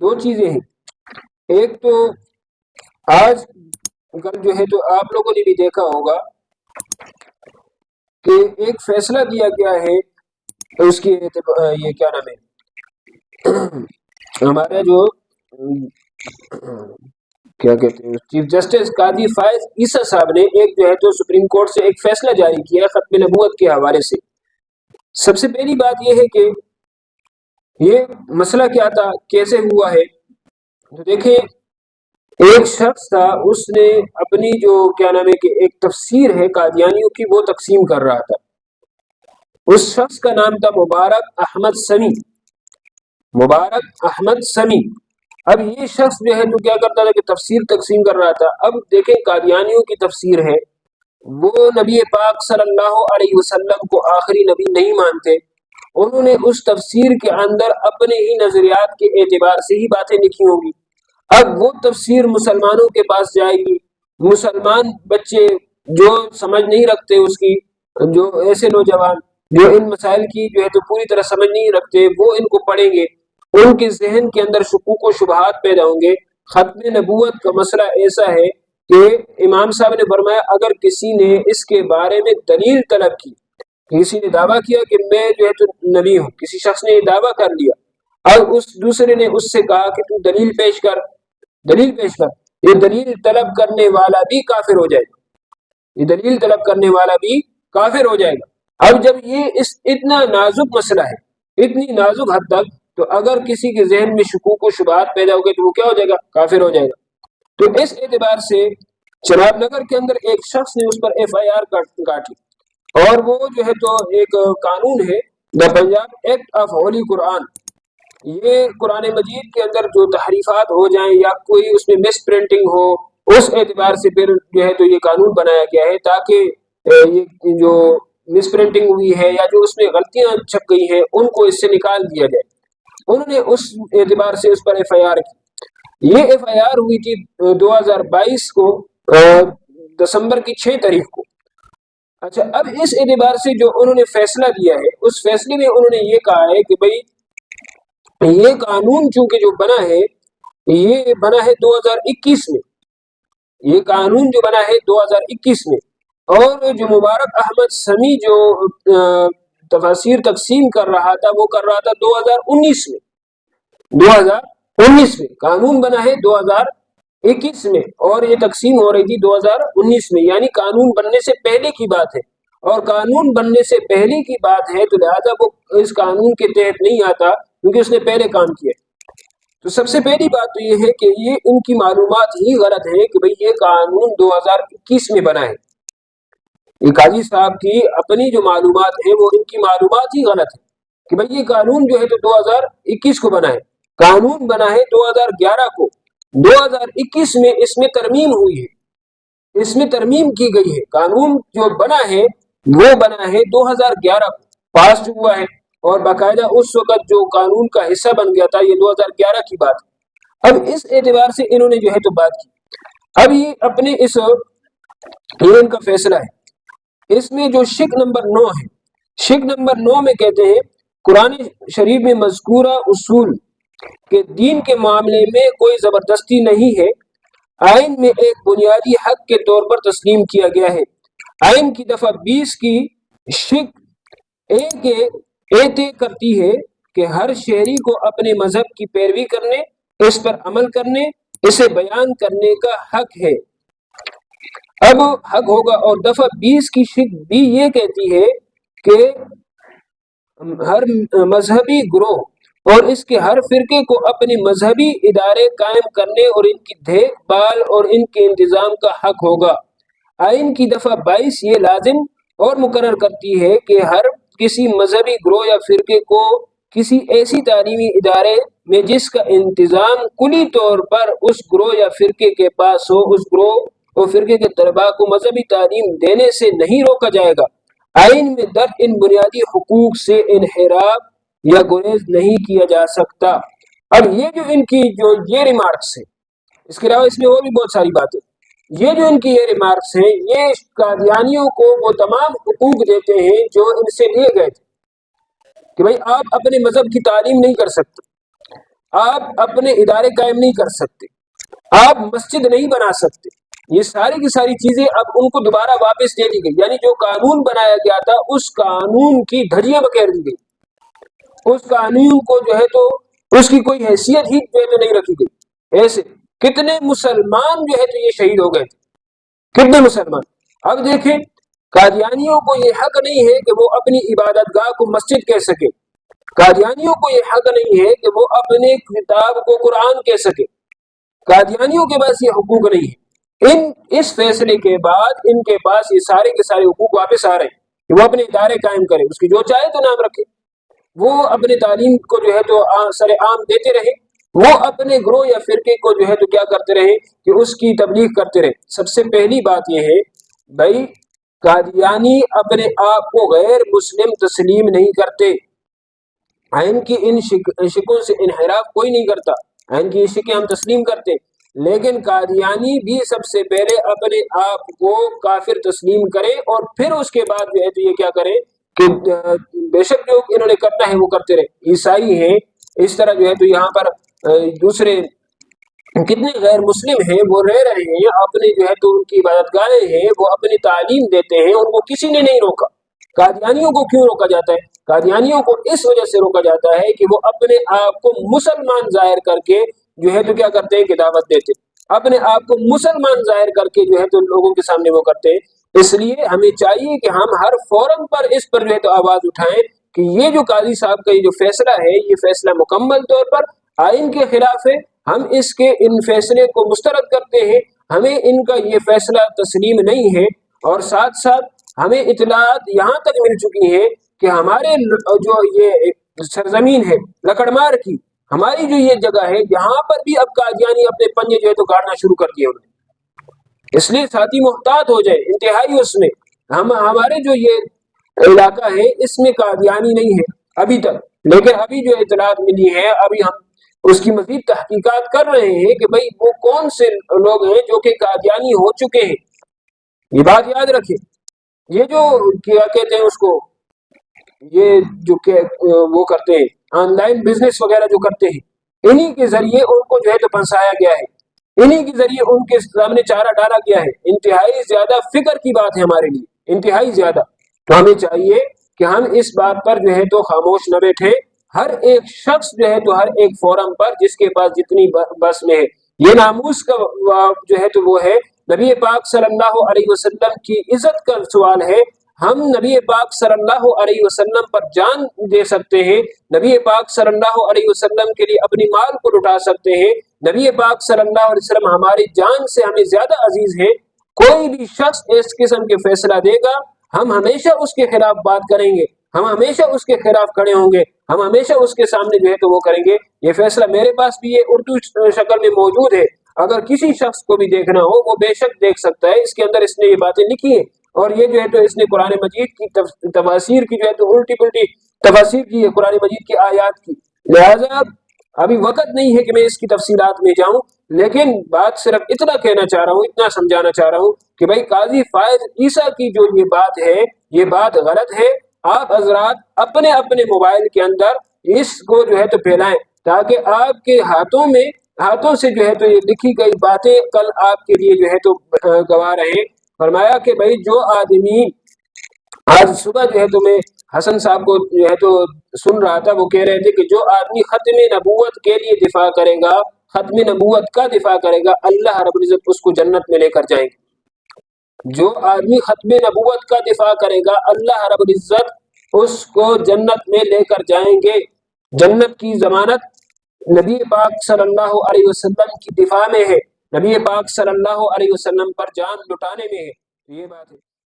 دو چیزیں ہیں. ایک تو آج کل جو ہے تو آپ لوگوں نے بھی دیکھا ہوگا کہ ایک فیصلہ دیا گیا ہے اس کی یہ کیا نام ہے ہمارے جو کیا کہتے ہیں چیف جسٹس قاضی فائز عیسیٰ صاحب نے ایک جو ہے تو سپریم کورٹ سے ایک فیصلہ جاری کیا ختم نبوت کے حوالے سے. سب سے پہلی بات یہ ہے کہ یہ مسئلہ کیا تھا، کیسے ہوا ہے. تو دیکھیں ایک شخص تھا، اس نے اپنی جو کیا نام ہے کہ ایک تفسیر ہے قادیانیوں کی وہ تقسیم کر رہا تھا. اس شخص کا نام تھا مبارک احمد سمی. مبارک احمد سمی. اب یہ شخص جو ہے تو کیا کرتا تھا کہ تفسیر تقسیم کر رہا تھا. اب دیکھیں قادیانیوں کی تفسیر ہے، وہ نبی پاک صلی اللہ علیہ وسلم کو آخری نبی نہیں مانتے. انہوں نے اس تفسیر کے اندر اپنے ہی نظریات کے اعتبار سے ہی باتیں لکھی ہوں گی. اب وہ تفسیر مسلمانوں کے پاس جائے گی، مسلمان بچے جو سمجھ نہیں رکھتے، اس کی جو ایسے نوجوان جو ان مسائل کی جو ہے تو پوری طرح سمجھ نہیں رکھتے، وہ ان کو پڑھیں گے، ان کے ذہن کے اندر شکوک و شبہات پیدا ہوں گے. ختم نبوت کا مسئلہ ایسا ہے کہ امام صاحب نے فرمایا اگر کسی نے اس کے بارے میں دلیل طلب کی، کسی نے دعویٰ کیا کہ میں جو ہے تو نبی ہوں، کسی شخص نے یہ دعویٰ کر لیا، اور اس دوسرے نے اس سے کہا کہ تو دلیل پیش کر، دلیل پیش کر، یہ دلیل طلب کرنے والا بھی کافر ہو جائے گا. یہ دلیل طلب کرنے والا بھی کافر ہو جائے گا. اب جب یہ اتنا نازک مسئلہ ہے، اتنی نازک حد تک، تو اگر کسی کے ذہن میں شکوک و شبہات پیدا ہو گئے تو وہ کیا ہو جائے گا؟ کافر ہو جائے گا. تو اس اعتبار سے چناب نگر کے اندر ایک شخص نے اس پر ایف آئی آر کاٹی، اور وہ جو ہے تو ایک قانون ہے دا پنجاب ایکٹ آف ہولی قرآن. یہ قرآن مجید کے اندر جو تحریفات ہو جائیں یا کوئی اس میں مس پرنٹنگ ہو، اس اعتبار سے پھر جو ہے تو یہ قانون بنایا گیا ہے تاکہ یہ جو مس پرنٹنگ ہوئی ہے یا جو اس میں غلطیاں چھپ گئی ہیں ان کو اس سے نکال دیا جائے. انہوں نے اس اعتبار سے اس پر ایف آئی آر کی. یہ ایف آئی آر ہوئی تھی 2022 کو دسمبر کی 6 تاریخ کو. اچھا، اب اس اعتبار سے جو انہوں نے فیصلہ دیا ہے، اس فیصلے میں انہوں نے یہ کہا ہے کہ بھئی یہ قانون چونکہ جو بنا ہے یہ بنا ہے 2021 میں، یہ قانون جو بنا ہے 2021 میں، اور جو مبارک احمد سمی جو تفاسیر تقسیم کر رہا تھا وہ کر رہا تھا 2019 میں. 2019 میں قانون بنا ہے 2021 میں، اور یہ تقسیم ہو رہی تھی 2019 میں، یعنی قانون بننے سے پہلے کی بات ہے. اور قانون بننے سے پہلے کی بات ہے تو لہذا وہ اس قانون کے تحت نہیں آتا کیونکہ اس نے پہلے کام کیا. تو سب سے پہلی بات تو یہ ہے کہ یہ ان کی معلومات ہی غلط ہے کہ بھئی یہ قانون 2021 میں بنا ہے. یہ قاضی صاحب کی اپنی جو معلومات ہیں وہ ان کی معلومات ہی غلط ہے کہ بھئی یہ قانون جو ہے تو 2021 کو بنا ہے. قانون بنا ہے 2011 کو. 2021 میں اس میں ترمیم ہوئی ہے، اس میں ترمیم کی گئی ہے. قانون جو بنا ہے وہ بنا ہے 2011 کو، پاس ہوا ہے، اور باقاعدہ اس وقت جو قانون کا حصہ بن گیا تھا یہ 2011 کی بات ہے. اب اس اعتبار سے انہوں نے جو ہے تو بات کی. اب یہ اپنے اس ان کا فیصلہ ہے، اس میں جو شق نمبر 9 ہے، شق نمبر 9 میں کہتے ہیں قرآن شریف میں مذکورہ اصول کہ دین کے معاملے میں کوئی زبردستی نہیں ہے، آئین میں ایک بنیادی حق کے طور پر تسلیم کیا گیا ہے. آئین کی دفعہ 20 کی شق ایک طے کرتی ہے کہ ہر شہری کو اپنے مذہب کی پیروی کرنے، اس پر عمل کرنے، اسے بیان کرنے کا حق ہے. اب حق ہوگا. اور دفعہ 20 کی شق بھی یہ کہتی ہے کہ ہر مذہبی گروہ اور اس کے ہر فرقے کو اپنے مذہبی ادارے قائم کرنے اور ان کی دیکھ بھال اور ان کے انتظام کا حق ہوگا. آئین کی دفعہ 22 یہ لازم اور مقرر کرتی ہے کہ ہر کسی مذہبی گروہ یا فرقے کو کسی ایسی تعلیمی ادارے میں جس کا انتظام کلی طور پر اس گروہ یا فرقے کے پاس ہو، اس گروہ اور فرقے کے طلباء کو مذہبی تعلیم دینے سے نہیں روکا جائے گا. آئین میں درج ان بنیادی حقوق سے انحراف یا گریز نہیں کیا جا سکتا. اب یہ جو ان کی جو یہ ریمارکس ہیں، اس کے علاوہ اس میں اور بھی بہت ساری باتیں، یہ جو ان کی یہ ریمارکس ہیں یہ قادیانیوں کو وہ تمام حقوق دیتے ہیں جو ان سے لیے گئے تھے کہ بھئی آپ اپنے مذہب کی تعلیم نہیں کر سکتے، आप अपने इदारे कायम नहीं कर सकते, आप मस्जिद नहीं बना सकते। ये सारी की सारी चीजें अब उनको दोबारा वापस दे दी गई, यानी जो कानून बनाया गया था उस कानून की धज्जियां बखेर दी गई, उस कानून को जो है तो उसकी कोई हैसियत ही जो है तो नहीं रखी गई। ऐसे कितने मुसलमान जो है तो ये शहीद हो गए थे, कितने मुसलमान। अब देखें, कादियानियों को ये हक नहीं है कि वो अपनी इबादतगाह को मस्जिद कह सके, कादियानियों को ये हक नहीं है कि वो अपने किताब को कुरान कह सके, कादियानियों के पास ये हुकूक नहीं है। इस फैसले के बाद इनके पास ये सारे के सारे हुकूक वापस आ रहे हैं कि वो अपने इदारे कायम करें, उसकी जो चाहे तो नाम रखे, वो अपने तालीम को जो है तो सरे आम देते रहे, वो अपने ग्रोह या फिरके को जो है तो क्या करते रहे कि उसकी तबलीग करते रहे। सबसे पहली बात यह है भाई, कादियानी अपने आप को गैर मुस्लिम तस्लीम नहीं करते, आइन की इन शिकों से इनहराफ कोई नहीं करता, आइन की शिकें हम तस्लीम करते, लेकिन कादियानी भी सबसे पहले अपने आप को काफिर तस्लीम करे और फिर उसके बाद जो है तो ये क्या करे कि बेशक जो इन्होंने करना है वो करते रहे। ईसाई हैं इस तरह जो है तो यहाँ पर दूसरे कितने गैर मुस्लिम हैं वो रह रहे हैं, अपने जो है तो उनकी इबादतगाहें हैं, वो अपनी तालीम देते हैं, उनको किसी ने नहीं रोका। कादियानियों को क्यों रोका जाता है? कादियानियों को इस वजह से रोका जाता है कि वो अपने आप को मुसलमान जाहिर करके जो है तो क्या करते हैं कि दावत देते, अपने आप को मुसलमान जाहिर करके जो है तो लोगों के सामने वो करते हैं। इसलिए हमें चाहिए कि हम हर फोरम पर इस पर जो है तो आवाज उठाएं कि ये जो काजी साहब का ये जो फैसला है, ये फैसला मुकम्मल तौर पर आइन के खिलाफ है, हम इसके इन फैसले को मुस्तरद करते हैं, हमें इनका ये फैसला तस्लीम नहीं है। और साथ साथ हमें इतलात यहाँ तक मिल चुकी है कि हमारे जो ये सरजमीन है लकड़मार की, हमारी जो ये जगह है यहाँ पर भी अब कादियानी अपने पंजे जो है तो गाड़ना शुरू कर दिए उन्होंने। इसलिए साथी मुहतात हो जाए इंतहाई उसमें, हम हमारे जो ये इलाका है इसमें कादियानी नहीं है अभी तक, लेकिन अभी जो इतलात मिली है अभी हम उसकी मजीद तहकीकात कर रहे हैं कि भाई वो कौन से लोग हैं जो कि कादियानी हो चुके हैं। ये बात याद रखें, ये जो क्या कहते हैं उसको, ये जो वो करते हैं ऑनलाइन बिजनेस वगैरह जो करते हैं, इन्हीं के जरिए उनको जो है तो फंसाया गया है, इन्हीं के जरिए उनके सामने चारा डाला गया है। इंतहाई ज्यादा फिक्र की बात है हमारे लिए, इंतहाई ज्यादा। तो हमें चाहिए कि हम इस बात पर जो है तो खामोश न बैठे, हर एक शख्स जो है तो हर एक फोरम पर जिसके पास जितनी बस में है, ये नामूस का जो है तो वो है नबी पाक सल्लल्लाहु अलैहि वसल्लम की इज्जत का सवाल है। हम नबी पाक सल्लल्लाहु अलैहि वसल्लम पर जान दे सकते हैं, नबी पाक सल्लल्लाहु अलैहि वसल्लम के लिए अपनी माल को लुटा सकते हैं, नबी पाक सल्लल्लाहु अलैहि वसल्लम हमारी जान से हमें ज्यादा अजीज है। कोई भी शख्स इस किस्म के फैसला देगा, हम हमेशा उसके खिलाफ बात करेंगे, हम हमेशा उसके खिलाफ खड़े होंगे, हम हमेशा उसके सामने जो है तो वो करेंगे। ये फैसला मेरे पास भी ये उर्दू शक्ल में मौजूद है, अगर किसी शख्स को भी देखना हो वो बेशक देख सकता है, इसके अंदर इसने ये बातें लिखी है और ये जो है तो इसने कुरान मजीद की तफसीर की जो है तो उल्टी पुल्टी तफसीर की है कुरान मजीद की आयात की। लिहाजा अभी वक्त नहीं है कि मैं इसकी तफसीलात में जाऊं, लेकिन बात सिर्फ इतना कहना चाह रहा हूं, इतना समझाना चाह रहा हूं कि भाई काजी फायज ईसा की जो ये बात है ये बात गलत है। आप हजरात अपने अपने मोबाइल के अंदर इसको जो है तो फैलाएं ताकि आपके हाथों से जो है तो ये लिखी गई बातें कल आपके लिए जो है तो गवाह रहे। फरमाया कि भाई जो आदमी, आज सुबह जो है तो मैं हसन साहब को जो है तो सुन रहा था, वो कह रहे थे कि जो आदमी खत्म नबूवत के लिए दिफा करेगा, खत्म नबूवत का दिफा करेगा, अल्लाह रब्बुल इज्जत उसको जन्नत में लेकर जाएंगे। जो आदमी खत्म नबूवत का दिफा करेगा, अल्लाह रब्बुल इज्जत उसको जन्नत में लेकर जाएंगे। जन्नत की जमानत नबी पाक सल्लल्लाहु अलैहि वसल्लम की दिफा में है, नबी पाक सल्लल्लाहु अलैहि वसल्लम पर जान लुटाने में है। ये बात है।